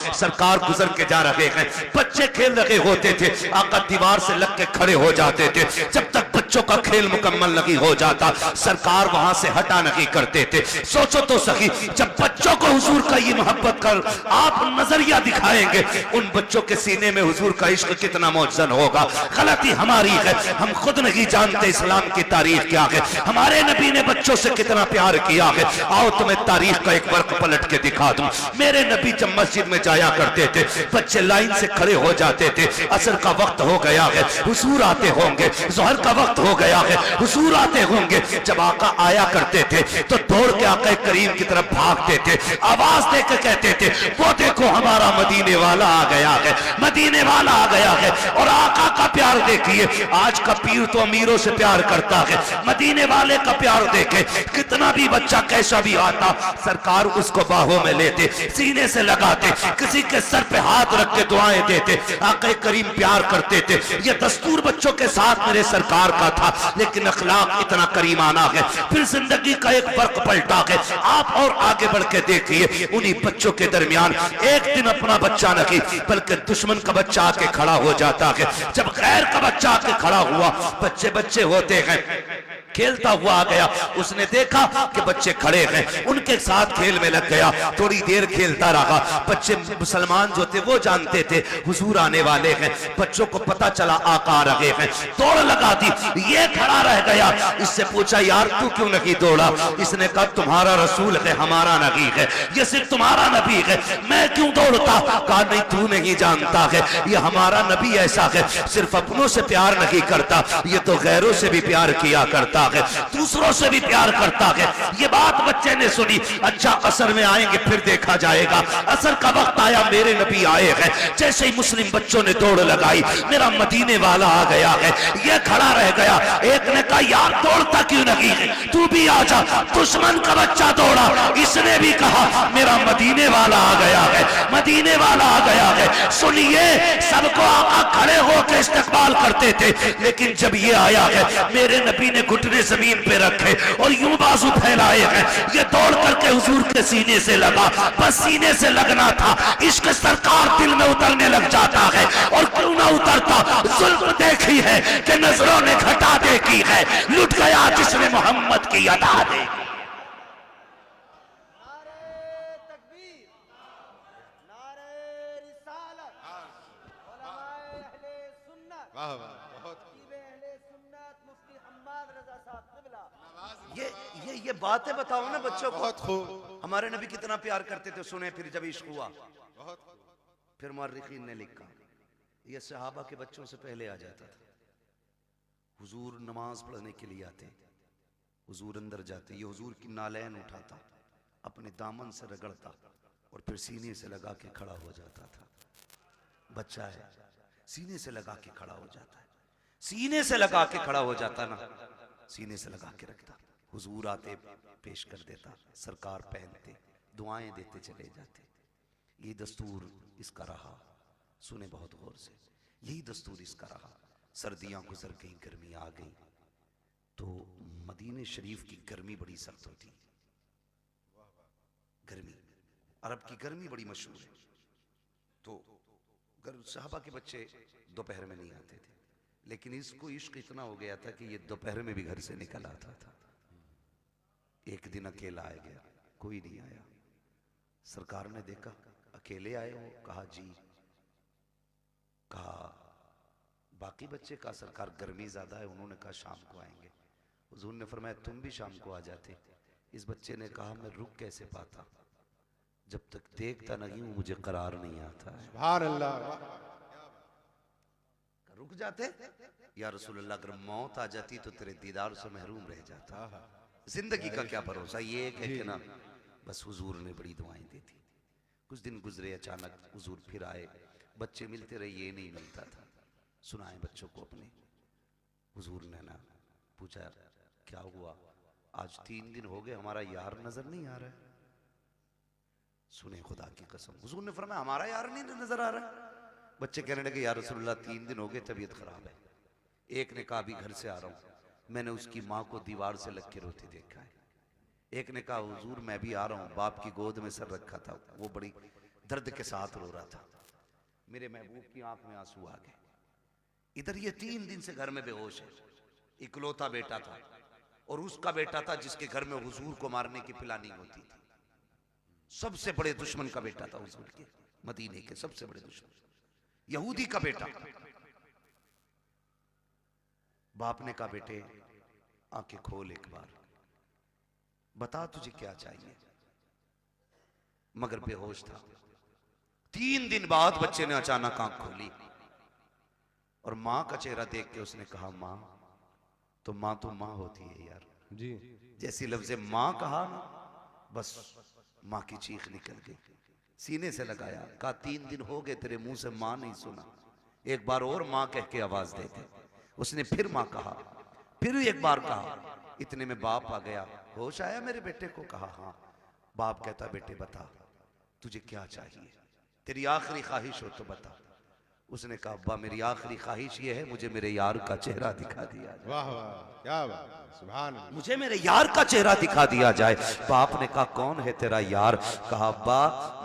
सरकार गुजर के जा रहे हैं, बच्चे खेल रहे होते थे, आका दीवार से लग के खड़े हो जाते थे। जब तक बच्चों का खेल मुकम्मल नहीं हो जाता सरकार वहां से हटा नहीं करते थे। सोचो तो सही, जब बच्चों को हुजूर का ये मोहब्बत कर आप नजरिया दिखाएंगे, उन बच्चों के सीने में हुजूर का इश्क कितना मौजन होगा। गलती हमारी है, हम खुद नहीं जानते इस्लाम की तारीख क्या है, हमारे नबी ने बच्चों से कितना प्यार किया है। आओ तुम्हें तारीख का एक वर्क पलट के दिखा दूं। मेरे नबी जब मस्जिद में जाया करते थे, बच्चे लाइन से खड़े हो जाते थे। असर का वक्त हो गया है, हुजूर आते होंगे। जोहर का वक्त हो गया है, हुजूर आते होंगे। जब आका आया करते थे तो दौड़ के आका करीम की तरफ भागते थे, आवाज देकर कहते थे, वो देखो हमारा मदीने वाला आ गया है, मदीने वाला आ गया है। और आका का प्यार देखिए, आज का पीर तो अमीरों से प्यार करता है, मदीने वाले का प्यार देखे। कितना भी बच्चा कैसा भी आता, सरकार उसको बाहों में लेते, सीने से लगाते, किसी के सर पे हाथ रख के दुआएं देते। आका करीम प्यार करते थे। ये दस्तूर बच्चों के साथ मेरे सरकार का था, लेकिन अखलाक इतना करीमाना है। फिर जिंदगी का एक फर्क पलटा है। आप और आगे बढ़ के देखिए, उन्हीं बच्चों के दरमियान एक दिन अपना बच्चा नहीं बल्कि दुश्मन का बच्चा आके खड़ा हो जाता है। जब गैर का बच्चा आके खड़ा हुआ, बच्चे बच्चे होते हैं, खेलता हुआ आ गया, उसने देखा कि बच्चे खड़े हैं, उनके साथ खेल में लग गया। थोड़ी देर खेलता रहा। बच्चे मुसलमान जो थे वो जानते थे हुजूर आने वाले हैं। बच्चों को पता चला आका आ रहे हैं, दौड़ लगा दी। ये खड़ा रह गया। इससे पूछा, यार तू क्यों नहीं दौड़ा? इसने कहा, तुम्हारा रसूल है, हमारा नबी है, ये सिर्फ तुम्हारा नबी है, मैं क्यों दौड़ता? कहा, नहीं तू नहीं जानता है, ये हमारा नबी ऐसा है, सिर्फ अपनों से प्यार नहीं करता, ये तो गैरों से भी प्यार किया करता है, दूसरों से भी प्यार करता है। ये बात बच्चे ने सुनी। अच्छा असर में आएंगे फिर देखा जाएगा। असर का वक्त आया, मेरे नबी आए हैं। जैसे ही मुस्लिम बच्चों ने दौड़ लगाई, मेरा मदीने वाला आ गया है। ये खड़ा रह गया। एक ने कहा, यार दौड़ता क्यों नहीं है, तू भी आ जा। दुश्मन का बच्चा दौड़ा, इसने भी कहा, मेरा मदीने वाला आ गया है, मदीने वाला आ गया है। सुनिए, सबको आका खड़े होकर इस्तकबाल करते थे, लेकिन जब ये आया है, मेरे नबी ने घुटने जमीन पे रखे और यूं बाजू फैलाए हैं। ये दौड़ करके हुजूर के सीने से लगा। बस सीने से लगना था, इश्क सरकार दिल में उतरने लग जाता है। और क्यों ना उतरता, जुल्म देखी है कि नजरों ने घटा देखी है, लुट गया जिसने मोहम्मद की अदा देखी। ये बातें बताओ ना बच्चों को। हमारे नबी कितना प्यार करते थे, सुने फिर जब इश्क हुआ। फिर मुअर्रिखीन ने लिखा, ये सहाबा के बच्चों से पहले आ जाता था। हुजूर नमाज पढ़ने के लिए आते, हुजूर अंदर जाते, ये हुजूर की नालैन उठाता, अपने दामन से रगड़ता और फिर सीने से लगा के खड़ा हो जाता था। बच्चा है, सीने से लगा के खड़ा हो जाता है, सीने से लगा के खड़ा हो जाता ना, सीने से लगा के रखता। हुजूर आते पेश कर देता, सरकार पहनते, दुआएं देते चले जाते। ये दस्तूर इसका रहा। सुने बहुत गौर से, यही दस्तूर इसका रहा। सर्दियां गुजर गई, गर्मी आ गई, तो मदीने शरीफ की गर्मी बड़ी सख्त होती। गर्मी, अरब की गर्मी बड़ी मशहूर है। तो सहाबा के बच्चे दोपहर में नहीं आते थे, लेकिन इसको इश्क इतना हो गया था कि ये दोपहर में भी घर से निकल आता था। एक दिन अकेला आ गया, कोई नहीं आया। सरकार ने देखा अकेले आए हो, कहा जी। कहा बाकी बच्चे, का सरकार गर्मी ज्यादा है, उन्होंने कहा शाम को आएंगे। हुजूर ने फरमाया तुम भी शाम को आ जाते। इस बच्चे ने कहा मैं रुक कैसे पाता, जब तक देखता नहीं हूं मुझे करार नहीं आता है। सुभान अल्लाह। रुक जाते, या रसूल अल्लाह अगर मौत आ जाती तो तेरे दीदार से महरूम रह जाता। जिंदगी का क्या भरोसा, ये एक है कि ना। बस हुजूर ने बड़ी दुआएं दी थी। कुछ दिन गुजरे, अचानक हुजूर फिर आए। बच्चे मिलते रहे, ये नहीं मिलता था। सुनाए बच्चों को अपने। हुजूर ने ना पूछा क्या हुआ, आज 3 दिन हो गए हमारा यार नजर नहीं आ रहा है। सुने खुदा की कसम, हुजूर ने फरमाया हमारा यार नहीं नजर आ रहा। बच्चे कहने लगे या रसूलुल्लाह 3 दिन हो गए, तबीयत खराब है। एक ने कहा अभी घर से आ रहा हूं, मैंने उसकी माँ को दीवार से लग के रोते देखा है। एक ने कहा हुजूर मैं भी आ रहा हूँ, बाप की गोद में सर रखा था, वो बड़ी दर्द के साथ रो रहा था। मेरे महबूब की आंख में आंसू आ गए। इधर ये 3 दिन से घर में बेहोश है। इकलौता बेटा था और उसका बेटा था जिसके घर में हुजूर को मारने की प्लानिंग होती थी। सबसे बड़े दुश्मन का बेटा था हुजूर के, मदीने के सबसे बड़े दुश्मन, यहूदी का बेटा। बाप ने कहा बेटे आंखें खोल एक बार, बता तुझे क्या चाहिए। मगर बेहोश था। 3 दिन बाद बच्चे ने अचानक आंख खोली और मां का चेहरा देख के उसने कहा मां तो मां होती है यार जी। जैसी लफ्ज़े मां कहा ना, बस मां की चीख निकल गई। सीने से लगाया, कहा 3 दिन हो गए तेरे मुंह से मां नहीं सुना, एक बार और मां कह के आवाज दे दे। उसने फिर मां कहा, फिर एक बार कहा। इतने में बाप आ गया। होश आया मेरे बेटे को? कहा हाँ। बाप कहता बेटे बता तुझे क्या चाहिए, तेरी आखिरी ख्वाहिश हो तो बता। उसने कहा अब्बा मेरी आखिरी ख्वाहिश ये है मुझे मेरे यार का चेहरा दिखा दिया जाए। वाह वाह क्या बात, सुभान अल्लाह। मुझे मेरे यार का चेहरा दिखा दिया जाए। बाप ने कहा कौन है तेरा यार? कहा अब्बा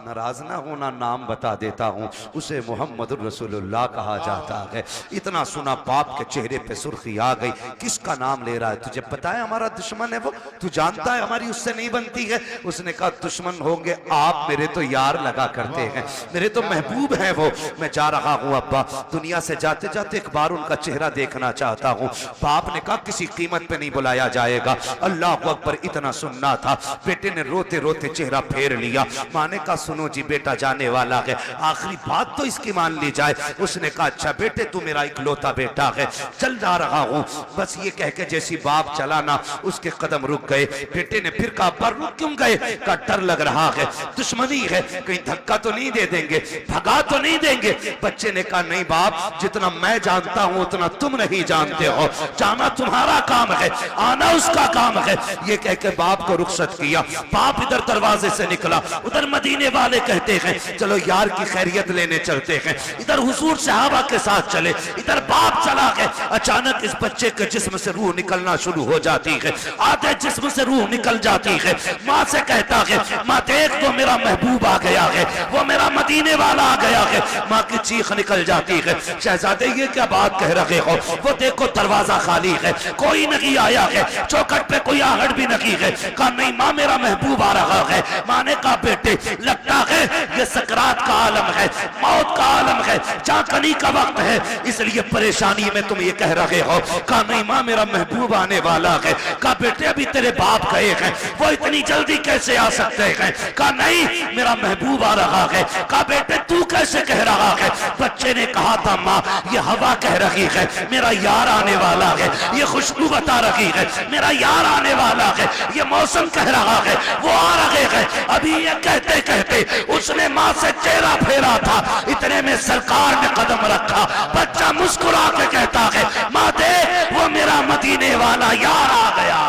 नाराज ना होना, नाम बता देता हूँ, उसे मोहम्मद रसूलुल्लाह कहा जाता है। इतना सुना बाप के चेहरे पे सुर्खी आ गई। किसका नाम ले रहा है? तुझे पता है हमारा दुश्मन है वो, तू जानता है हमारी उससे नहीं बनती है। उसने कहा दुश्मन होंगे आप, मेरे तो यार लगा करते हैं, मेरे तो महबूब है वो। मैं जा रहा हूँ अब्बा, दुनिया से जाते जाते एक बार उनका चेहरा देखना चाहता हूँ। बाप ने कहा किसी कीमत पे नहीं बुलाया जाएगा। अल्लाह अकबर। इतना सुनना था। बेटे ने रोते रोते चेहरा फेर लिया। माँ ने कहा सुनो जी बेटा जाने वाला है, आखिरी बात तो इसकी मान ली जाए। उसने कहा अच्छा बेटे तू मेरा इकलौता बेटा है, चल जा रहा हूँ। बस ये कह के जैसी बाप चला ना, उसके कदम रुक गए। बेटे ने फिर कहा पर रुक क्यों गए? का डर लग रहा है, दुश्मनी है, कहीं धक्का तो नहीं दे देंगे, भगा तो नहीं देंगे। बच्चे ने कहा नहीं बाप, जितना मैं जानता हूं उतना तुम नहीं जानते हो। जाना तुम्हारा काम है, आना उसका काम है। ये कह के बाप को रुखसत किया। बाप इधर दरवाजे से निकला, उधर मदीने वाले कहते हैं चलो यार की खैरियत लेने चलते हैं। इधर हुजूर सहाबा के साथ चले, इधर बाप चला गया। अचानक इस बच्चे के जिस्म से रूह निकलना शुरू हो जाती है, आधे जिस्म से रूह निकल जाती है। माँ से कहता है माँ देख तो मेरा महबूब आ गया है, वो मेरा मदीने वाला आ गया है। माँ की चीख निकल जाती है। शहजादे ये क्या बात कह रहे हो? वो देखो दरवाजा खाली है, कोई नहीं आया है, चौखट पे कोई आहट भी नहीं है। कहा नहीं माँ मेरा महबूब आ रहा है। माँ ने कहा बेटे लगता है ये सकरात का आलम है, मौत का आलम है, चाकनी का वक्त है, इसलिए परेशानी में तुम ये कह रहे हो। कहा नहीं माँ मेरा महबूब आने वाला है। कहा बेटे अभी तेरे बाप गए हैं, वो इतनी जल्दी कैसे आ सकते हैं? कहा नहीं मेरा महबूब आ रहा है। कहा बेटे तू कैसे कह रहा है? बच्चे ने कहा था माँ ये हवा कह रही है मेरा यार आने वाला है, ये खुशबू बता रही है मेरा यार आने वाला है, ये मौसम कह रहा है वो आ रहे हैं। अभी ये कहते कहते उसने माँ से चेहरा फेरा था, इतने में सरकार ने कदम रखा। बच्चा मुस्कुरा के कहता है माँ देख वो मेरा मदीने वाला यार आ गया।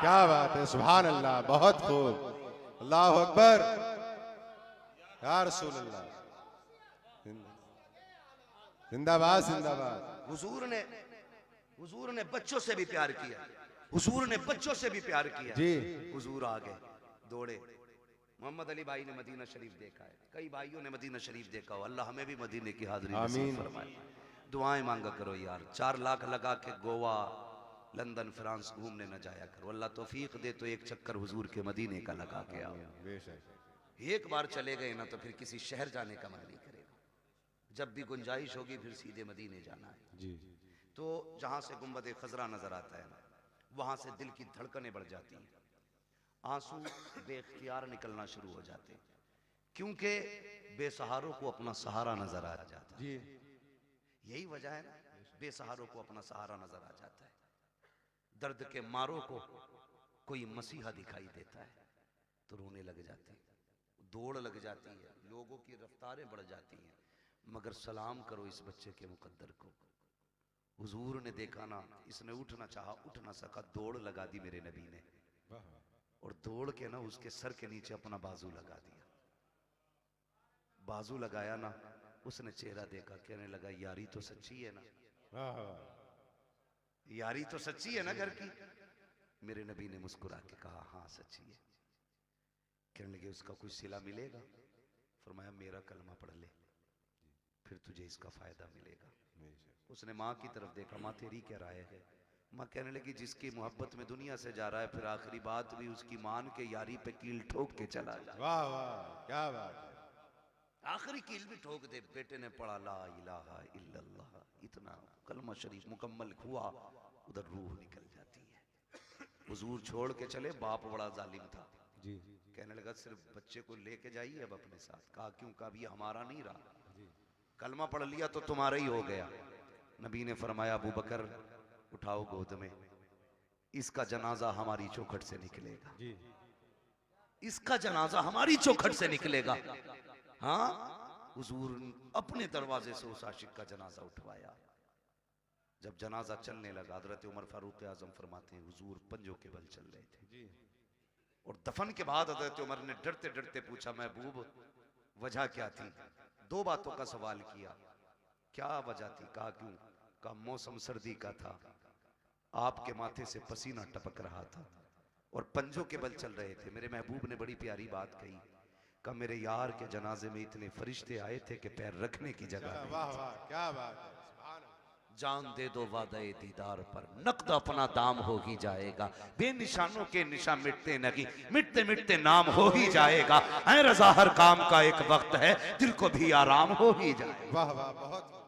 क्या बात है, सुभान अल्लाह, बहुत खूब, अल्लाह अकबर, या रसूल अल्लाह, जिंदाबाद जिंदाबाद। हुजूर ने बच्चों से भी प्यार किया, हुजूर ने बच्चों से भी प्यार किया जी। हुजूर आ गए दौड़े। मोहम्मद अली भाई ने मदीना शरीफ देखा है, कई भाइयों ने मदीना शरीफ देखा हो। अल्लाह हमें भी मदीने की हाजिरी नसीब फरमाए। दुआएं मांगा करो यार, 4 लाख लगा के गोवा लंदन फ्रांस घूमने न जाया करो। अल्लाह तौफीक दे तो एक चक्कर हुजूर के मदीने का लगा के आओ। एक बार चले गए ना तो फिर किसी शहर जाने का मन नहीं करेगा। जब भी गुंजाइश होगी फिर सीधे मदीने जाना है जी। तो जहां से गुंबद खजरा नजर आता है ना, वहां से दिल की धड़कनें बढ़ जाती हैं, आंसू बेख्तियार निकलना शुरू हो जाते हैं, क्योंकि बेसहारों को अपना सहारा नजर आ जाता है। यही वजह है ना, बेसहारों को अपना सहारा नजर आ जाता है। दर्द के मारों को कोई मसीहा दिखाई देता है तो रोने लग जाते हैं, दौड़ लग जाती है, लोगों की रफ्तारें बढ़ जाती हैं। मगर सलाम करो इस बच्चे के मुकद्दर को। हुजूर ने देखा ना, इसने उठना चाहा, उठ ना सका, दौड़ लगा दी मेरे नबी ने, और दौड़ के ना उसके सर के नीचे अपना बाजू लगा दिया। बाजू लगाया ना, उसने चेहरा देखा, कहने लगा यारी तो सच्ची है ना, यारी तो सच्ची है ना घर की। मेरे नबी ने मुस्कुरा के कहा हाँ सच्ची है। कहने लगे उसका कुछ सिला मिलेगा? फरमाया मेरा कलमा पढ़ ले, फिर तुझे इसका फायदा मिलेगा। उसने माँ की तरफ देखा, माँ तेरी क्या राय है? माँ कहने लगी जिसकी मोहब्बत में दुनिया से जा रहा है, फिर आखिरी बात भी उसकी मान के यारी पे कील ठोक के चला जाए। वाह वाह, क्या बात है। आखिरी कील भी ठोक दे। बेटे ने पढ़ा ला इलाहा इल्लल्लाह, इतना कलमा शरीफ मुकम्मल हुआ, उधर रूह निकल जाती है। हुजूर छोड़ के चले, बाप बड़ा जालिम था जी। कहने लगा सिर्फ बच्चे को लेके जाइए अब अपने साथ। कहा क्यों? कहा ये हमारा नहीं रहा, कलमा पढ़ लिया तो तुम्हारा ही हो गया। नबी ने फरमाया अबू बकर उठाओ गोद में, इसका जनाजा हमारी चौखट से निकलेगा जी। इसका जनाजा हमारी चौखट से निकलेगा। हाँ, हुजूर अपने दरवाजे से उस आशिक का जनाजा उठवाया। जब जनाजा चलने लगा, हजरत उमर फारूक आजम फरमाते हैं हुजूर पंजों के बल चल रहे थे जी। और दफन के बाद हजरत उमर ने डरते डरते पूछा महबूब वजह क्या थी? दो बातों का सवाल किया। क्या वजह थी? कहा क्यों? कहा मौसम सर्दी का था, आपके माथे से पसीना टपक रहा था और पंजों के बल चल रहे थे। मेरे महबूब ने बड़ी प्यारी बात कही, कहा मेरे यार के जनाजे में इतने फरिश्ते आए थे कि पैर रखने की जगह नहीं। वाह वाह, क्या बात है। सुभान अल्लाह। जान दे दो वादे दीदार पर, नकद अपना दाम हो ही जाएगा। बेनिशानों के निशान मिटते नहीं, मिटते मिटते नाम हो ही जाएगा। ऐ रज़ा हर काम का एक वक्त है, दिल को भी आराम हो ही जाएगा। वाह वाह, बहुत